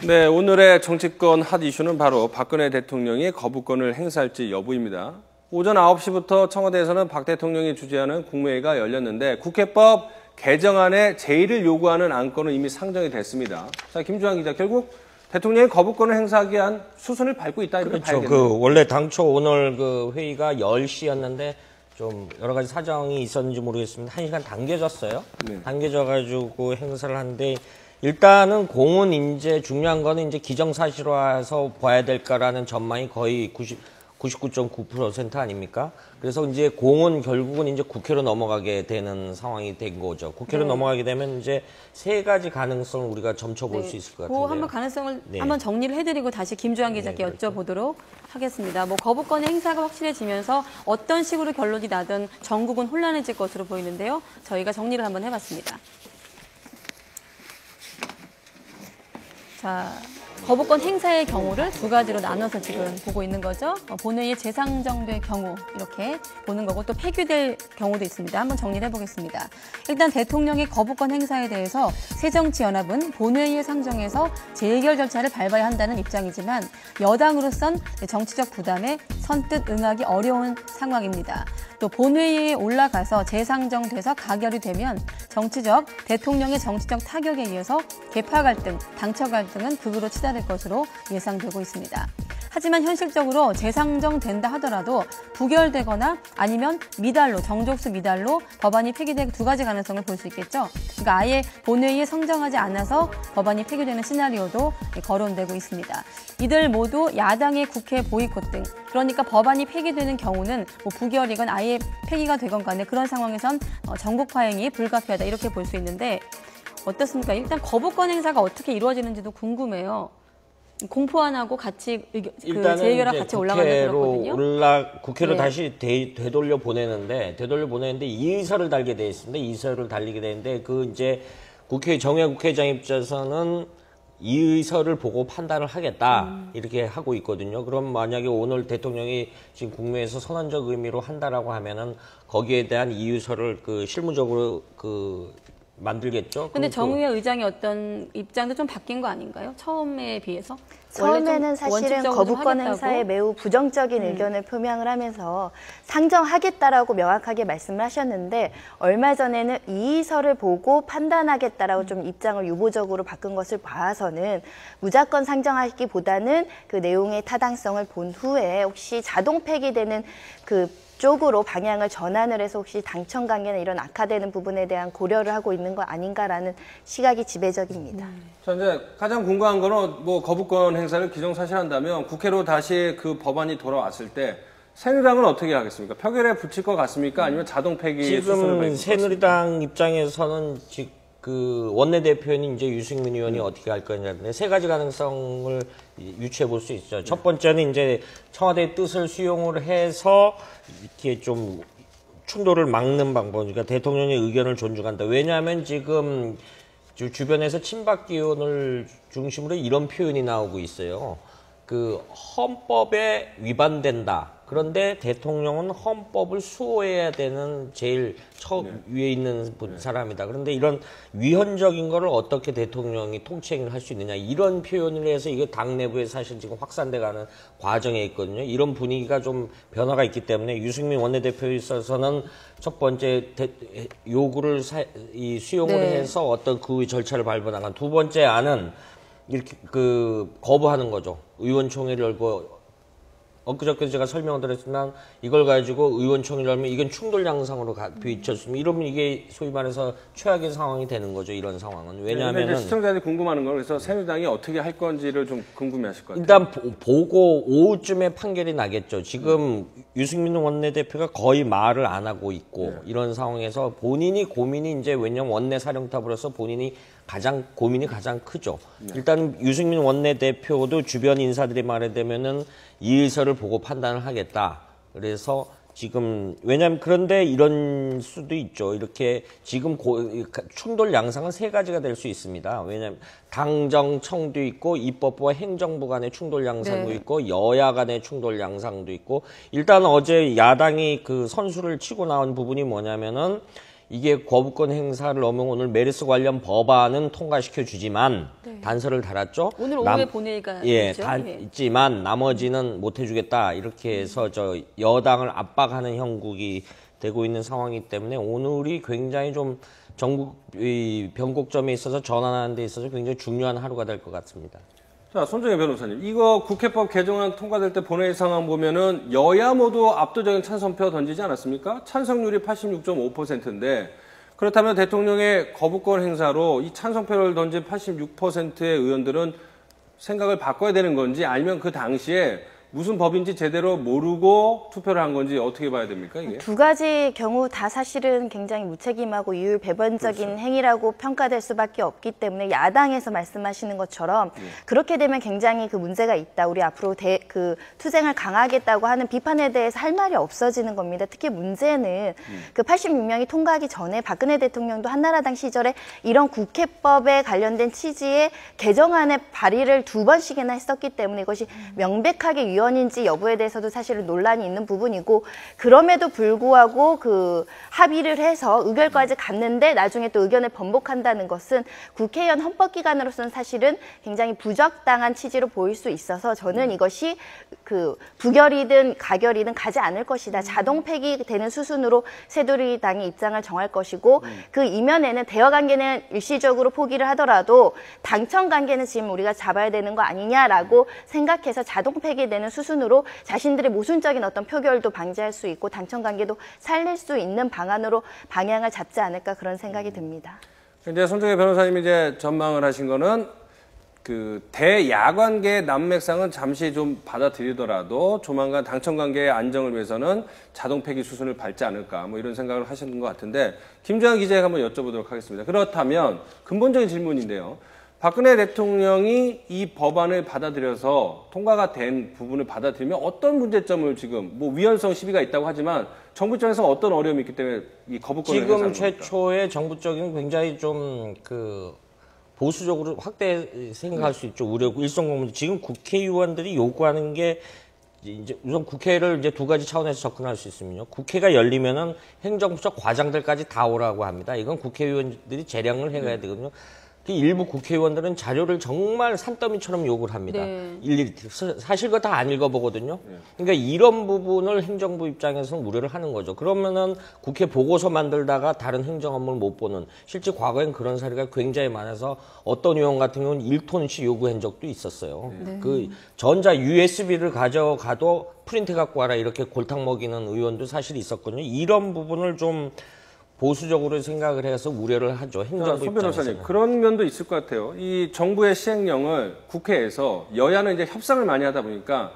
네, 오늘의 정치권 핫 이슈는 바로 박근혜 대통령이 거부권을 행사할지 여부입니다. 오전 9시부터 청와대에서는 박 대통령이 주재하는 국무회의가 열렸는데 국회법 개정안에 제의를 요구하는 안건은 이미 상정이 됐습니다. 자, 김주환 기자, 결국 대통령이 거부권을 행사하기 위한 수순을 밟고 있다 이렇게 봐야겠네요. 원래 당초 오늘 회의가 10시였는데 좀 여러 가지 사정이 있었는지 모르겠습니다. 1시간 당겨졌어요. 네. 당겨져가지고 행사를 하는데 일단은 공은 이제 중요한 거는 이제 기정사실화해서 봐야 될까라는 전망이 거의 99.9% 아닙니까? 그래서 이제 공은 결국은 이제 국회로 넘어가게 되는 상황이 된 거죠. 국회로 넘어가게 되면 이제 세 가지 가능성을 우리가 점쳐볼 수 있을 것 같은데요. 그 한번 가능성을 한번 정리를 해드리고 다시 김주환 기자께 여쭤보도록 하겠습니다. 거부권의 행사가 확실해지면서 어떤 식으로 결론이 나든 전국은 혼란해질 것으로 보이는데요. 저희가 정리를 한번 해봤습니다. 자, 거부권 행사의 경우를 두 가지로 나눠서 지금 보고 있는 거죠. 본회의에 재상정될 경우 이렇게 보는 거고 또 폐기될 경우도 있습니다. 한번 정리를 해보겠습니다. 일단 대통령의 거부권 행사에 대해서 새정치연합은 본회의에 상정해서 재의결 절차를 밟아야 한다는 입장이지만 여당으로선 정치적 부담에 선뜻 응하기 어려운 상황입니다. 또 본회의에 올라가서 재상정돼서 가결이 되면 대통령의 정치적 타격에 의해서 계파 갈등, 당처 갈등은 극으로 치달을 것으로 예상되고 있습니다. 하지만 현실적으로 재상정된다 하더라도 부결되거나 아니면 미달로, 정족수 미달로 법안이 폐기될 두 가지 가능성을 볼 수 있겠죠. 그러니까 아예 본회의에 상정하지 않아서 법안이 폐기되는 시나리오도 거론되고 있습니다. 이들 모두 야당의 국회 보이콧 등 그러니까 법안이 폐기되는 경우는 부결이건 아예 폐기가 되건 간에 그런 상황에선 전국 파행이 불가피하다 이렇게 볼 수 있는데 어떻습니까? 일단 거부권 행사가 어떻게 이루어지는지도 궁금해요. 공포 안 하고 같이 재의결합 같이 올라가는 그렇거든요. 국회로 다시 되돌려 보내는데 이의서를 달게 돼 있습니다. 이의서를 달리게 되는데 이제 정회 국회의장 입장에서는 이의서를 보고 판단을 하겠다 이렇게 하고 있거든요. 그럼 만약에 오늘 대통령이 지금 국무회에서 선언적 의미로 한다라고 하면은 거기에 대한 이의서를 실무적으로 만들겠죠. 근데 정의회 의장의 어떤 입장도 좀 바뀐 거 아닌가요? 처음에 비해서? 처음에는 사실은 거부권 행사에 매우 부정적인 의견을 표명을 하면서 상정하겠다라고 명확하게 말씀을 하셨는데 얼마 전에는 이의서를 보고 판단하겠다라고 좀 입장을 유보적으로 바꾼 것을 봐서는 무조건 상정하기보다는 그 내용의 타당성을 본 후에 혹시 자동 폐기되는 쪽으로 방향을 전환을 해서 혹시 당청 관계나 이런 악화되는 부분에 대한 고려를 하고 있는 거 아닌가라는 시각이 지배적입니다. 자, 이제 가장 궁금한 거는 거부권 행사를 기정사실한다면 국회로 다시 그 법안이 돌아왔을 때 새누리당은 어떻게 하겠습니까? 표결에 붙일 것 같습니까? 아니면 자동 폐기 수순을 밟을 새누리당 입장에서는 원내대표인 이제 유승민 의원이 어떻게 할 거냐인데 세 가지 가능성을 유추해 볼 수 있죠. 첫 번째는 이제 청와대의 뜻을 수용을 해서 이렇게 좀 충돌을 막는 방법, 그러니까 대통령의 의견을 존중한다. 왜냐하면 지금 주변에서 친박 기원을 중심으로 이런 표현이 나오고 있어요. 헌법에 위반된다. 그런데 대통령은 헌법을 수호해야 되는 제일 위에 있는 사람이다. 그런데 이런 위헌적인 거를 어떻게 대통령이 통치행위를 할 수 있느냐. 이런 표현을 해서 이게 당 내부에 사실 지금 확산돼가는 과정에 있거든요. 이런 분위기가 좀 변화가 있기 때문에 유승민 원내대표에 있어서는 첫 번째 요구를 수용을 해서 어떤 그 절차를 밟아나간 두 번째 안은 이렇게 거부하는 거죠. 의원총회를 열고 엊그저께 제가 설명을 드렸지만 이걸 가지고 의원총회를 열면 이건 충돌 양상으로 비춰지면 이러면 이게 소위 말해서 최악의 상황이 되는 거죠. 이런 상황은. 왜냐하면 시청자들이 궁금하는 건 그래서 새누리당이 어떻게 할 건지를 좀 궁금해하실 것 같아요. 일단 보고 오후쯤에 판결이 나겠죠. 지금 유승민 원내대표가 거의 말을 안 하고 있고 이런 상황에서 본인이 고민이 이제 왜냐면 원내 사령탑으로서 본인이 고민이 가장 크죠. 일단 유승민 원내대표도 주변 인사들이 말하자면은 이의서를 보고 판단을 하겠다. 그래서 지금 왜냐하면 그런데 이런 수도 있죠. 이렇게 지금 충돌 양상은 세 가지가 될 수 있습니다. 왜냐하면 당정청도 있고 입법부와 행정부 간의 충돌 양상도 있고 여야 간의 충돌 양상도 있고 일단 어제 야당이 선수를 치고 나온 부분이 뭐냐면은 이게 거부권 행사를 넘으면 오늘 메르스 관련 법안은 통과시켜 주지만 단서를 달았죠. 오늘 오후에 본회의가 있죠. 있지만 나머지는 못 해주겠다 이렇게 해서 저 여당을 압박하는 형국이 되고 있는 상황이기 때문에 오늘이 굉장히 좀 정부 이 변곡점에 있어서 전환하는 데 있어서 굉장히 중요한 하루가 될 것 같습니다. 자, 손정혜 변호사님, 이거 국회법 개정안 통과될 때 본회의 상황 보면은 여야 모두 압도적인 찬성표 던지지 않았습니까? 찬성률이 86.5%인데 그렇다면 대통령의 거부권 행사로 이 찬성표를 던진 86%의 의원들은 생각을 바꿔야 되는 건지 아니면 그 당시에 무슨 법인지 제대로 모르고 투표를 한 건지 어떻게 봐야 됩니까, 이게? 두 가지 경우 다 사실은 굉장히 무책임하고 이율배반적인 그렇죠. 행위라고 평가될 수밖에 없기 때문에 야당에서 말씀하시는 것처럼 그렇게 되면 굉장히 그 문제가 있다. 우리 앞으로 그 투쟁을 강화하겠다고 하는 비판에 대해서 할 말이 없어지는 겁니다. 특히 문제는 그 86명이 통과하기 전에 박근혜 대통령도 한나라당 시절에 이런 국회법에 관련된 취지의 개정안의 발의를 2번씩이나 했었기 때문에 이것이 명백하게 위헌인지 여부에 대해서도 사실은 논란이 있는 부분이고 그럼에도 불구하고 그 합의를 해서 의결까지 갔는데 나중에 또 의견을 번복한다는 것은 국회의원 헌법기관으로서는 사실은 굉장히 부적당한 취지로 보일 수 있어서 저는 이것이 그 부결이든 가결이든 가지 않을 것이다. 자동 폐기되는 수순으로 새누리당이 입장을 정할 것이고 그 이면에는 대화 관계는 일시적으로 포기를 하더라도 당청 관계는 지금 우리가 잡아야 되는 거 아니냐라고 생각해서 자동 폐기되는 수순으로 자신들의 모순적인 어떤 표결도 방지할 수 있고 당청 관계도 살릴 수 있는 방안으로 방향을 잡지 않을까 그런 생각이 듭니다. 이제 손정혜 변호사님이 이제 전망을 하신 거는 그 대야관계의 난맥상은 잠시 좀 받아들이더라도 조만간 당청 관계의 안정을 위해서는 자동 폐기 수순을 밟지 않을까 뭐 이런 생각을 하시는 것 같은데 김주환 기자에게 한번 여쭤보도록 하겠습니다. 그렇다면 근본적인 질문인데요. 박근혜 대통령이 이 법안을 받아들여서 통과가 된 부분을 받아들이면 어떤 문제점을 지금 뭐 위헌성 시비가 있다고 하지만 정부 입장에서 어떤 어려움이 있기 때문에 이 거부권을 지금 최초의 정부적인 굉장히 좀 그 보수적으로 확대 생각할 수 있죠. 우려고 일선공문 지금 국회의원들이 요구하는 게 이제 우선 국회를 이제 두 가지 차원에서 접근할 수 있으면요. 국회가 열리면은 행정부처 과장들까지 다 오라고 합니다. 이건 국회의원들이 재량을 해가야 되거든요. 일부 국회의원들은 자료를 정말 산더미처럼 요구를 합니다. 일일이 사실 그거 다 안 읽어보거든요. 그러니까 이런 부분을 행정부 입장에서는 우려를 하는 거죠. 그러면은 국회 보고서 만들다가 다른 행정 업무를 못 보는 실제 과거엔 그런 사례가 굉장히 많아서 어떤 의원 같은 경우는 1톤씩 요구한 적도 있었어요. 그 전자 USB를 가져가도 프린트 갖고 와라 이렇게 골탕 먹이는 의원도 사실 있었거든요. 이런 부분을 좀 보수적으로 생각을 해서 우려를 하죠. 행정부 손 변호사님, 입장에서는. 그런 면도 있을 것 같아요. 이 정부의 시행령을 국회에서 여야는 이제 협상을 많이 하다 보니까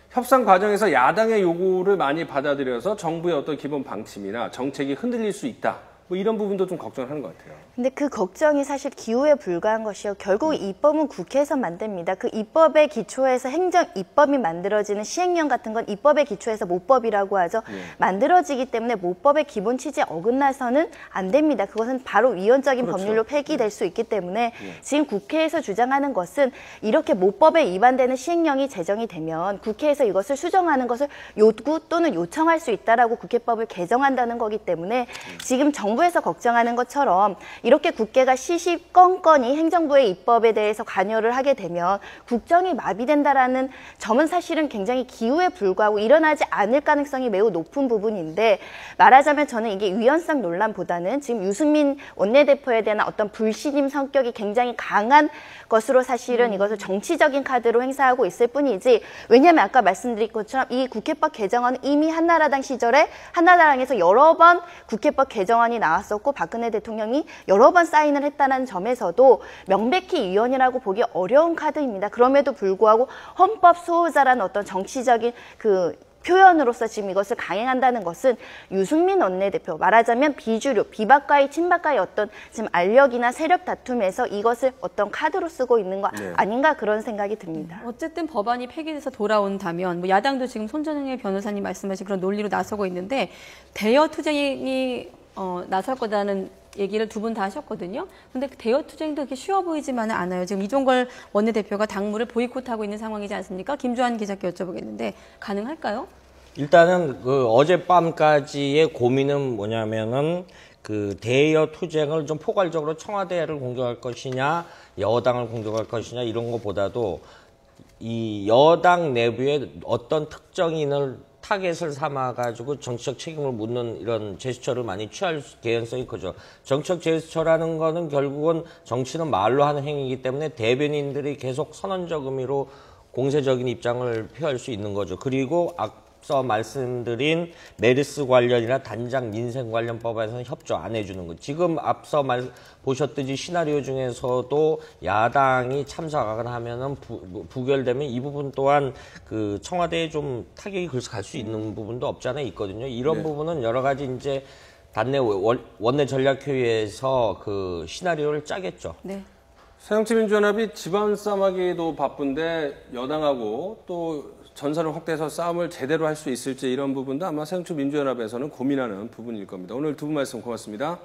협상 과정에서 야당의 요구를 많이 받아들여서 정부의 어떤 기본 방침이나 정책이 흔들릴 수 있다. 뭐 이런 부분도 좀 걱정하는 것 같아요. 근데 그 걱정이 사실 기호에 불과한 것이요. 결국 입법은 국회에서 만듭니다. 그 입법의 기초에서 행정 입법이 만들어지는 시행령 같은 건 입법의 기초에서 모법이라고 하죠. 만들어지기 때문에 모법의 기본 취지에 어긋나서는 안 됩니다. 그것은 바로 위헌적인 그렇죠. 법률로 폐기될 수 있기 때문에 지금 국회에서 주장하는 것은 이렇게 모법에 위반되는 시행령이 제정이 되면 국회에서 이것을 수정하는 것을 요구 또는 요청할 수 있다라고 국회법을 개정한다는 거기 때문에 지금 정부에서 걱정하는 것처럼 이렇게 국회가 시시건건이 행정부의 입법에 대해서 관여를 하게 되면 국정이 마비된다라는 점은 사실은 굉장히 기우에 불과하고 일어나지 않을 가능성이 매우 높은 부분인데 말하자면 저는 이게 위헌성 논란보다는 지금 유승민 원내대표에 대한 어떤 불신임 성격이 굉장히 강한 것으로 사실은 이것을 정치적인 카드로 행사하고 있을 뿐이지 왜냐하면 아까 말씀드린 것처럼 이 국회법 개정안은 이미 한나라당 시절에 한나라당에서 여러 번 국회법 개정안이 나왔었고 박근혜 대통령이 여러 번 사인을 했다는 점에서도 명백히 위헌이라고 보기 어려운 카드입니다. 그럼에도 불구하고 헌법 수호자라는 어떤 정치적인 그 표현으로서 지금 이것을 강행한다는 것은 유승민 원내대표 말하자면 비주류, 비박과의 친박과의 어떤 지금 알력이나 세력 다툼에서 이것을 어떤 카드로 쓰고 있는 거 아닌가 그런 생각이 듭니다. 어쨌든 법안이 폐기돼서 돌아온다면 뭐 야당도 지금 손정혜 변호사님 말씀하신 그런 논리로 나서고 있는데 대여 투쟁이 나설 거다는 얘기를 두 분 다 하셨거든요. 근데 대여 투쟁도 그렇게 쉬워 보이지만은 않아요. 지금 이종걸 원내대표가 당무를 보이콧하고 있는 상황이지 않습니까? 김주환 기자께 여쭤보겠는데 가능할까요? 일단은 그 어젯밤까지의 고민은 뭐냐면은 그 대여 투쟁을 좀 포괄적으로 청와대를 공격할 것이냐, 여당을 공격할 것이냐 이런 것보다도 이 여당 내부에 어떤 특정인을 타겟을 삼아가지고 정치적 책임을 묻는 이런 제스처를 많이 취할 개연성이 크죠. 정치적 제스처라는 거는 결국은 정치는 말로 하는 행위이기 때문에 대변인들이 계속 선언적 의미로 공세적인 입장을 표할 수 있는 거죠. 그리고 앞서 말씀드린 메르스 관련이나 단장 민생 관련 법안에서는 협조 안 해주는 거. 지금 앞서 보셨듯이 시나리오 중에서도 야당이 참석을 하면은 부결되면 이 부분 또한 그 청와대에 좀 타격이 갈 수 있는 부분도 없지 않아 있거든요. 이런 네. 부분은 여러 가지 이제 단내 원내 전략회의에서 그 시나리오를 짜겠죠. 네. 새정치민주연합이 집안 싸움하기도 바쁜데 여당하고 또 전선을 확대해서 싸움을 제대로 할 수 있을지 이런 부분도 아마 새정치민주연합에서는 고민하는 부분일 겁니다. 오늘 두 분 말씀 고맙습니다.